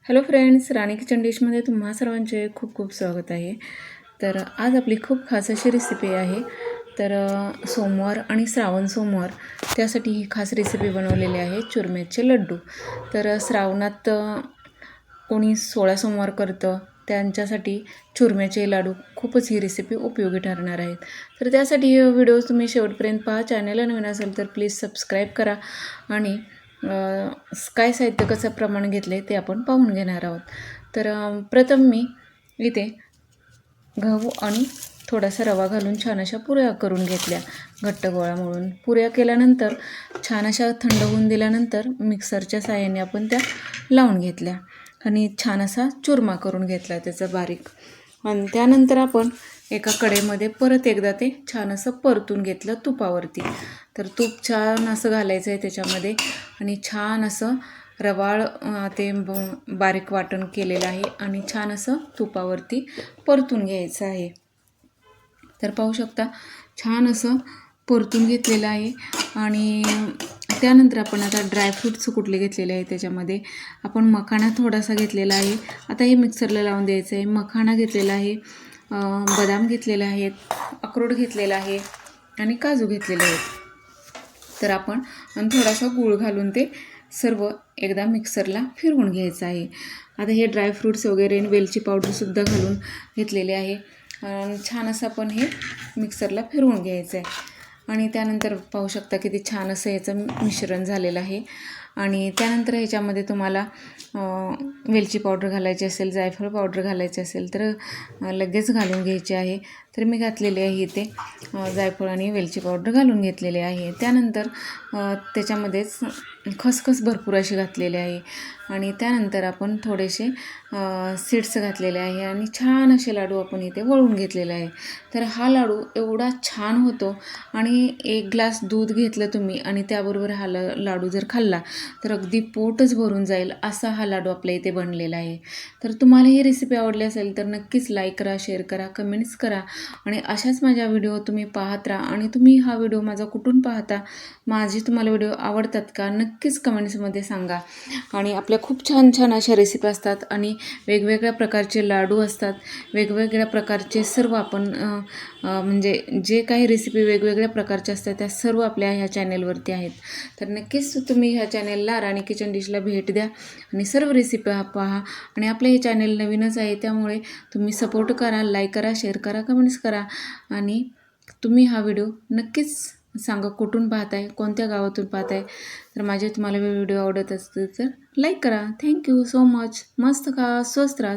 Hello friends, राणी kitchen डिशमध्ये तुम्हा सर्वांचे खूप खूप स्वागत आहे. तर आज आपली खूप खास अशी रेसिपी आहे. तर सोमवार आणि श्रावण सोमवार त्यासाठी ही खास रेसिपी बनवलेली आहे, चुरम्याचे लड्डू. तर श्रावणात कोणी 16 सोमवार करतं, त्यांच्यासाठी चुरम्याचे लाडू खूपच ही रेसिपी उपयोगी ठरणार आहेत. तर त्यासाठी व्हिडिओ तुम्ही शेवटपर्यंत पहा. चॅनलला नवीन असेल तर प्लीज सबस्क्राईब करा आणि काय साहित्य कसं प्रमाण घेतले ते आपण पाहून घेणार आहोत. तर प्रथम मी इथे गहू आणि थोडासा रवा घालून छान अशा पुऱ्या करून घेतल्या. घट्ट गोळा मळून पुऱ्या केल्यानंतर छान अशा थंड होऊन दिल्यानंतर मिक्सरच्या साहाय्याने आपण त्या लावून घेतल्या आणि छान असा चुरमा करून घेतला त्याचा बारीक. आणि त्यानंतर आपण एका कढईमध्ये परत एकदा ते छान असं परतून घेतलं तुपावरती. तर तूप छान असं घालायचं आहे त्याच्यामध्ये आणि छान असं रवाळ ते बारीक वाटण केलेलं आहे आणि छान असं तुपावरती परतून घ्यायचं आहे. तर पाहू शकता छान असं परतून घेतलेलं आहे. आणि त्यानंतर आपण आता ड्रायफ्रूट्स कुठले घेतलेले आहे, त्याच्यामध्ये आपण मखाना थोडासा घेतलेला आहे. आता हे मिक्सरला लावून द्यायचं आहे. मखाना घेतलेला आहे, बदाम घेतलेले आहेत, अक्रोड घेतलेला आहे आणि काजू घेतलेले आहेत. तर आपण थोडासा गूळ घालून ते सर्व एकदा मिक्सरला फिरवून घ्यायचं आहे. आता हे ड्रायफ्रूट्स वगैरे वेलची पावडरसुद्धा घालून घेतलेले आहे. छान असं आपण हे मिक्सरला फिरवून घ्यायचं आहे. आणि त्यानंतर पाहू शकता किती छान असं याचं मिश्रण झालेलं आहे. आणि त्यानंतर ह्याच्यामध्ये तुम्हाला वेलची पावडर घालायची असेल, जायफळ पावडर घालायची असेल तर लगेच घालून घ्यायची आहे. तर मी घातलेली आहे इथे जायफळ आणि वेलची पावडर घालून घेतलेली आहे. त्यानंतर त्याच्यामध्येच खसखस भरपूर अशी घातलेली आहे. आणि त्यानंतर आपण थोडेसे सीड्स घातलेले आहे आणि छान असे लाडू आपण इथे वळून घेतलेले आहे. तर हा लाडू एवढा छान होतो. आणि 1 ग्लास दूध घेतलं तुम्ही आणि त्याबरोबर हा लाडू जर खाल्ला तर अगदी पोटच भरून जाईल असा हा लाडू आपल्या इथे बनलेला आहे. तर तुम्हाला ही रेसिपी आवडली असेल तर नक्कीच लाईक करा, शेअर करा, कमेंट्स करा आणि अशाच माझ्या व्हिडिओ तुम्ही पाहत राहा. आणि तुम्ही हा व्हिडिओ माझा कुठून पाहता, माझे तुम्हाला व्हिडिओ आवडतात का, नक्कीच कमेंट्समध्ये सांगा. आणि आपल्या खूप छान छान अशा रेसिपी असतात आणि वेगवेगळ्या प्रकारचे लाडू असतात, वेगवेगळ्या प्रकारचे सर्व आपण म्हणजे जे काही रेसिपी वेगवेगळ्या प्रकारच्या असतात त्या सर्व आपल्या ह्या चॅनेलवरती आहेत. तर नक्कीच तुम्ही ह्या चॅनेलला राणी किचन डिशला भेट द्या आणि सर्व रेसिपी पहा. आणि आपलं हे चॅनेल नवीनच आहे त्यामुळे तुम्ही सपोर्ट करा, लाईक करा, शेअर करा, कमेंट्स करा. आणि तुम्ही हा व्हिडिओ नक्कीच सांगा कुठून पाहताय, कोणत्या गावातून पाहताय. तर माझे तुम्हाला व्हिडिओ आवडत असतील तर लाईक करा. Thank you so much. मस्त खा, स्वस्त राहा.